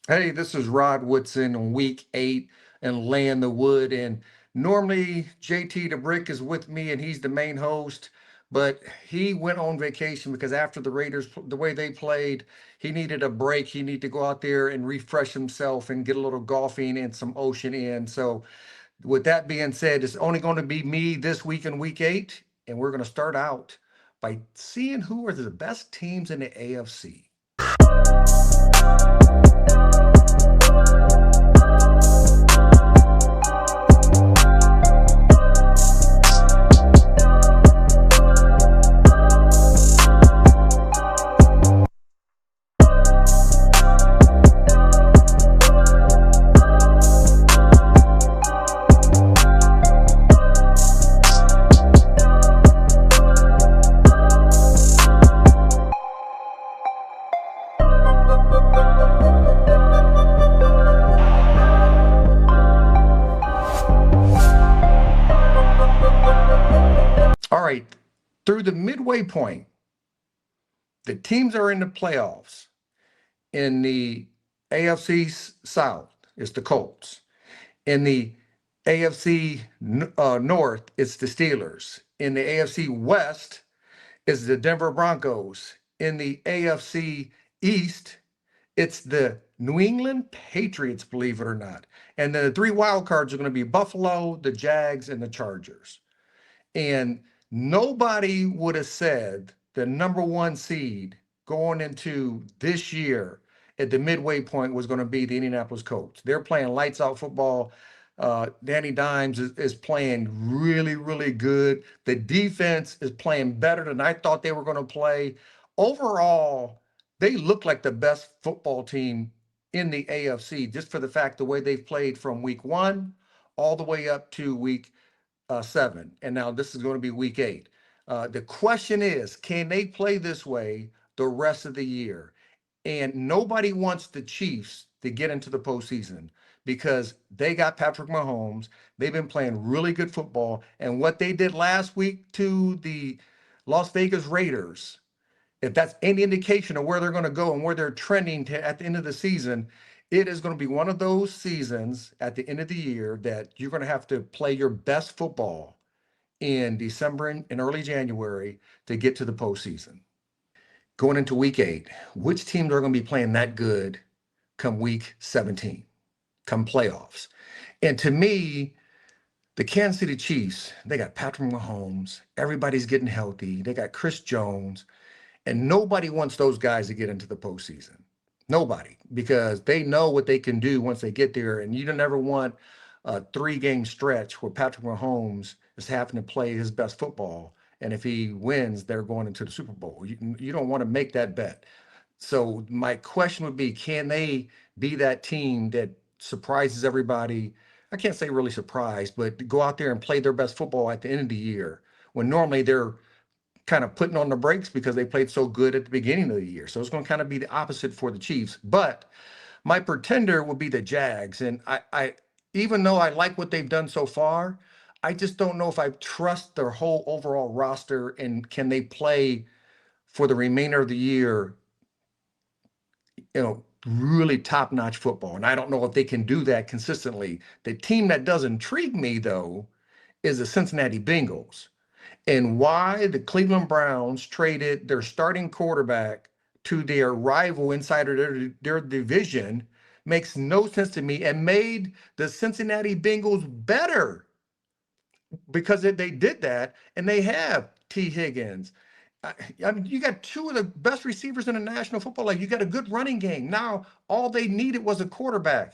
Hey, this is Rod Woodson on week 8 and laying the wood. And normally JT the Brick is with me and he's the main host, but he went on vacation because after the Raiders, the way they played, he needed a break. He needed to go out there and refresh himself and get a little golfing and some ocean in. So, with that being said, it's only going to be me this week in week 8. And we're going to start out by seeing who are the best teams in the AFC. All right, through the midway point, the teams are in the playoffs. In the AFC South, it's the Colts. In the AFC North, it's the Steelers. In the AFC West, it's the Denver Broncos. In the AFC East, it's the New England Patriots, believe it or not. And then the three wild cards are going to be Buffalo, the Jags, and the Chargers. And nobody would have said the number one seed going into this year at the midway point was going to be the Indianapolis Colts. They're playing lights out football. Danny Dimes is playing really, really good. The defense is playing better than I thought they were going to play. Overall, they look like the best football team in the AFC just for the fact the way they've played from week 1 all the way up to week 7. And now this is going to be week 8. The question is, can they play this way the rest of the year? And nobody wants the Chiefs to get into the postseason because they got Patrick Mahomes. They've been playing really good football. And what they did last week to the Las Vegas Raiders, if that's any indication of where they're going to go and where they're trending to at the end of the season, it is going to be one of those seasons at the end of the year that you're going to have to play your best football in December and early January to get to the postseason. Going into week 8, which teams are going to be playing that good come week 17, come playoffs? And to me, the Kansas City Chiefs, they got Patrick Mahomes. Everybody's getting healthy. They got Chris Jones. And nobody wants those guys to get into the postseason. Nobody, because they know what they can do once they get there. And you don't ever want a 3-game stretch where Patrick Mahomes is having to play his best football. And if he wins, they're going into the Super Bowl. You don't want to make that bet. So my question would be, can they be that team that surprises everybody? I can't say really surprised, but go out there and play their best football at the end of the year when normally they're kind of putting on the brakes because they played so good at the beginning of the year. So it's going to kind of be the opposite for the Chiefs. But my pretender will be the Jags. And I even though I like what they've done so far, I just don't know if I trust their whole overall roster and can they play for the remainder of the year, really top-notch football. And I don't know if they can do that consistently. The team that does intrigue me, though, is the Cincinnati Bengals. And why the Cleveland Browns traded their starting quarterback to their rival inside of their division makes no sense to me and made the Cincinnati Bengals better because they did that and they have T. Higgins. I mean, you got two of the best receivers in the National Football League. You got a good running game. Now, all they needed was a quarterback.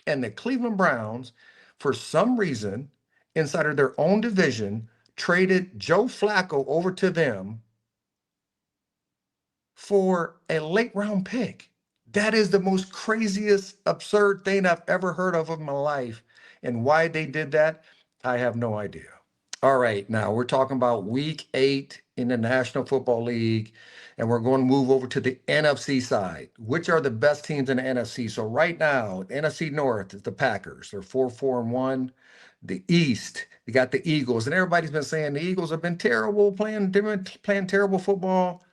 And the Cleveland Browns, for some reason, inside of their own division, traded Joe Flacco over to them for a late round pick. That is the most craziest, absurd thing I've ever heard of in my life. And why they did that, I have no idea. All right, now we're talking about week 8 in the National Football League, and we're going to move over to the NFC side. Which are the best teams in the NFC? So right now, the NFC North is the Packers. They're 4-4-1. The East, you got the Eagles, and everybody's been saying the Eagles have been terrible, playing terrible football,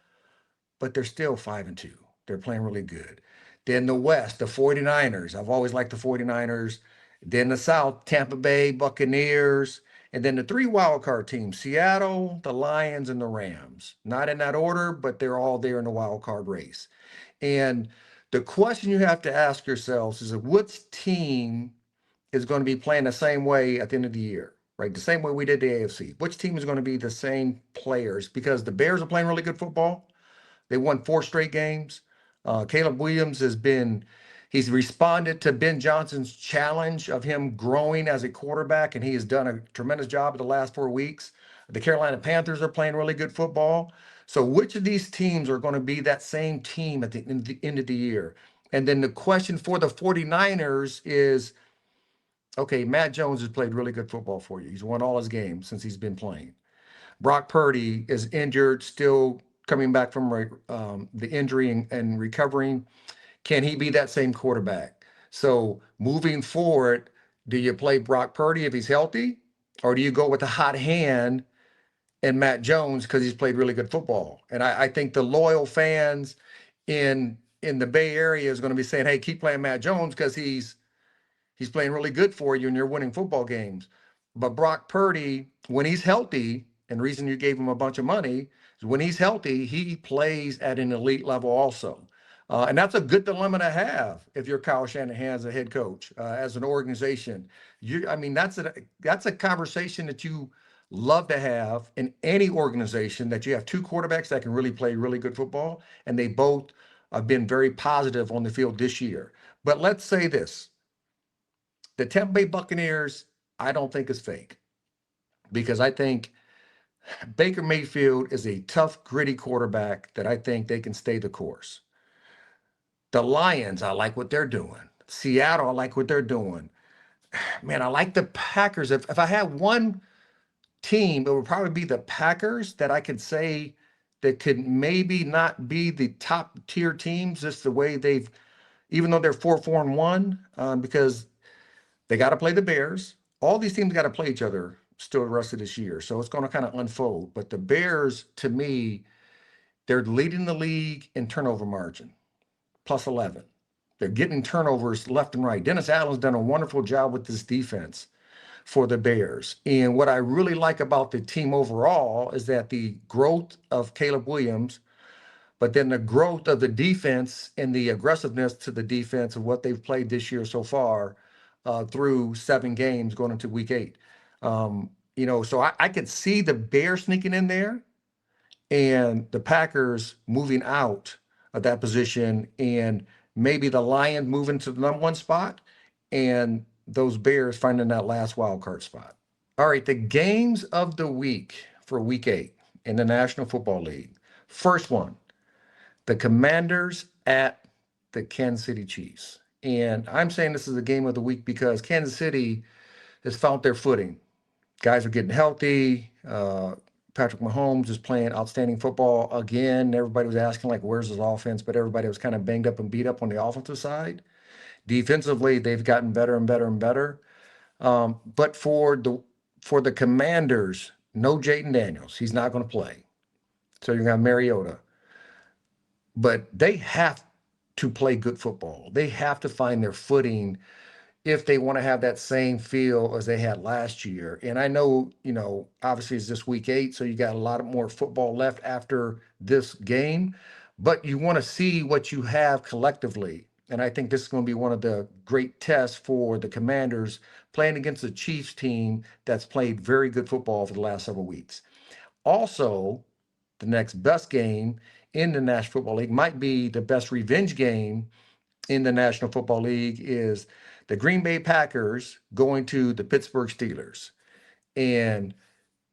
but they're still 5-2. They're playing really good. Then the West, the 49ers. I've always liked the 49ers. Then the South, Tampa Bay Buccaneers. And then the three wild card teams, Seattle, the Lions, and the Rams. Not in that order, but they're all there in the wild card race. And the question you have to ask yourselves is which team is going to be playing the same way at the end of the year, right? The same way we did the AFC. Which team is going to be the same players? Because the Bears are playing really good football. They won 4 straight games. Caleb Williams he's responded to Ben Johnson's challenge of him growing as a quarterback, and he has done a tremendous job in the last 4 weeks. The Carolina Panthers are playing really good football. So which of these teams are going to be that same team at the end of the year? And then the question for the 49ers is, okay, Matt Jones has played really good football for you. He's won all his games since he's been playing. Brock Purdy is injured, still coming back from the injury and recovering. Can he be that same quarterback? So moving forward, do you play Brock Purdy if he's healthy? Or do you go with the hot hand and Matt Jones because he's played really good football? And I think the loyal fans in the Bay Area is going to be saying, hey, keep playing Matt Jones because he's playing really good for you and you're winning football games. But Brock Purdy, when he's healthy, and the reason you gave him a bunch of money is when he's healthy, he plays at an elite level also. And that's a good dilemma to have if you're Kyle Shanahan as a head coach, as an organization. That's a conversation that you love to have in any organization, that you have two quarterbacks that can really play really good football, and they both have been very positive on the field this year. But let's say this. The Tampa Bay Buccaneers, I don't think is fake, because I think Baker Mayfield is a tough, gritty quarterback that I think they can stay the course. The Lions, I like what they're doing. Seattle, I like what they're doing. Man, I like the Packers. If I had one team, it would probably be the Packers that I could say that could maybe not be the top tier teams, just the way even though they're 4-1, because they got to play the Bears. All these teams got to play each other still the rest of this year. So it's going to kind of unfold. But the Bears, to me, they're leading the league in turnover margin, plus 11. They're getting turnovers left and right. Dennis Allen's done a wonderful job with this defense for the Bears. And what I really like about the team overall is that the growth of Caleb Williams, but then the growth of the defense and the aggressiveness to the defense of what they've played this year so far, through 7 games going into week 8. So I could see the Bears sneaking in there and the Packers moving out of that position, and maybe the Lions moving to the number 1 spot, and those Bears finding that last wild card spot. All right, the games of the week for week 8 in the National Football League. First one, the Commanders at the Kansas City Chiefs. And I'm saying this is a game of the week because Kansas City has found their footing. Guys are getting healthy. Patrick Mahomes is playing outstanding football again. Everybody was asking, like, where's his offense? But everybody was kind of banged up and beat up on the offensive side. Defensively, they've gotten better and better and better. But for the Commanders, no Jaden Daniels. He's not going to play. So you're going to have Mariota. But they have to play good football. They have to find their footing if they want to have that same feel as they had last year. And I know, obviously it's just week 8, so you got a lot more football left after this game, but you want to see what you have collectively. And I think this is going to be one of the great tests for the Commanders, playing against the Chiefs team that's played very good football for the last several weeks. Also, the next best game in the National Football League might be the best revenge game in the National Football League, is the Green Bay Packers going to the Pittsburgh Steelers. And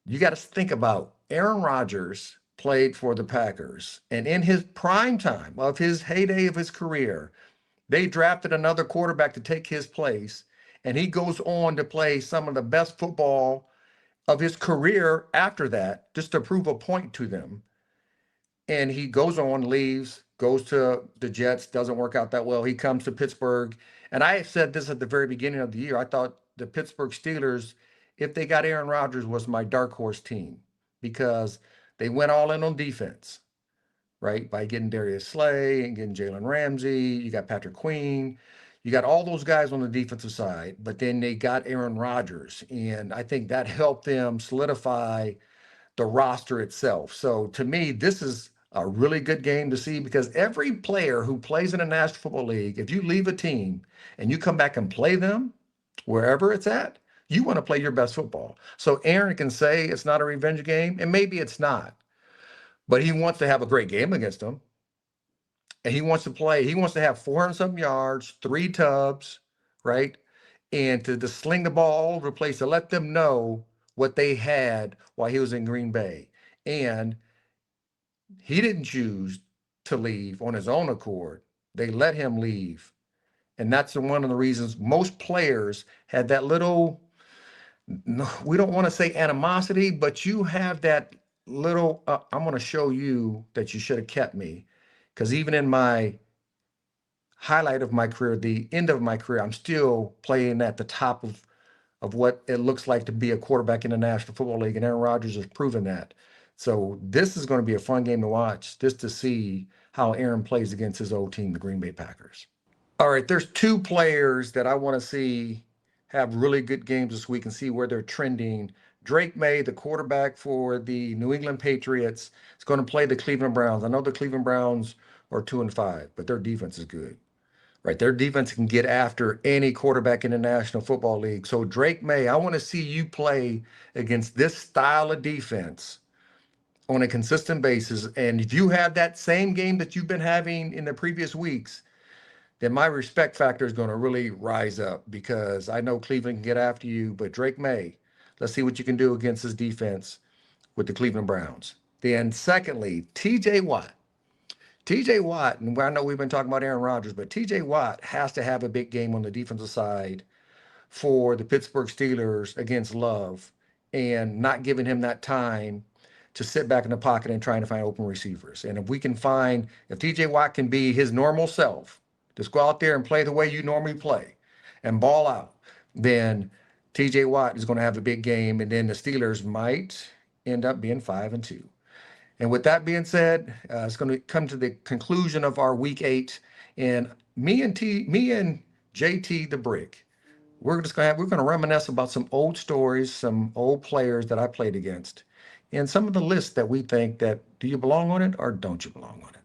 you got to think about Aaron Rodgers played for the Packers, and in his prime time of his heyday of his career, they drafted another quarterback to take his place, and he goes on to play some of the best football of his career after that, just to prove a point to them. And he goes on, leaves, goes to the Jets, doesn't work out that well. He comes to Pittsburgh. And I said this at the very beginning of the year. I thought the Pittsburgh Steelers, if they got Aaron Rodgers, was my dark horse team, because they went all in on defense. right? By getting Darius Slay and getting Jalen Ramsey. You got Patrick Queen. You got all those guys on the defensive side, but then they got Aaron Rodgers. And I think that helped them solidify the roster itself. So to me, this is a really good game to see because every player who plays in the National Football League, if you leave a team and you come back and play them wherever it's at, you want to play your best football. So Aaron can say it's not a revenge game, and maybe it's not, but he wants to have a great game against them. And he wants to play, he wants to have 400 something yards, 3 tubs, right? And to sling the ball all over the place to let them know what they had while he was in Green Bay. And he didn't choose to leave on his own accord. They let him leave. And that's one of the reasons most players had that little, we don't want to say animosity, but you have that little, I'm going to show you that you should have kept me. Because even in my highlight of my career, the end of my career, I'm still playing at the top of what it looks like to be a quarterback in the National Football League, and Aaron Rodgers has proven that. So this is going to be a fun game to watch, just to see how Aaron plays against his old team, the Green Bay Packers. All right, there's 2 players that I want to see have really good games this week and see where they're trending. Drake May, the quarterback for the New England Patriots, is going to play the Cleveland Browns. I know the Cleveland Browns are 2-5, but their defense is good. Right, their defense can get after any quarterback in the National Football League. So Drake May, I want to see you play against this style of defense on a consistent basis. And if you have that same game that you've been having in the previous weeks, then my respect factor is going to really rise up because I know Cleveland can get after you. But Drake May, let's see what you can do against this defense with the Cleveland Browns. Then secondly, TJ Watt. TJ Watt, and I know we've been talking about Aaron Rodgers, but TJ Watt has to have a big game on the defensive side for the Pittsburgh Steelers against Love and not giving him that time to sit back in the pocket and trying to find open receivers. And if we can find, if TJ Watt can be his normal self, just go out there and play the way you normally play and ball out, then TJ Watt is going to have a big game. And then the Steelers might end up being 5-2. And with that being said, it's going to come to the conclusion of our week 8. And me and JT the Brick, we're going to reminisce about some old stories, some old players that I played against, and some of the lists that we think that do you belong on it or don't you belong on it.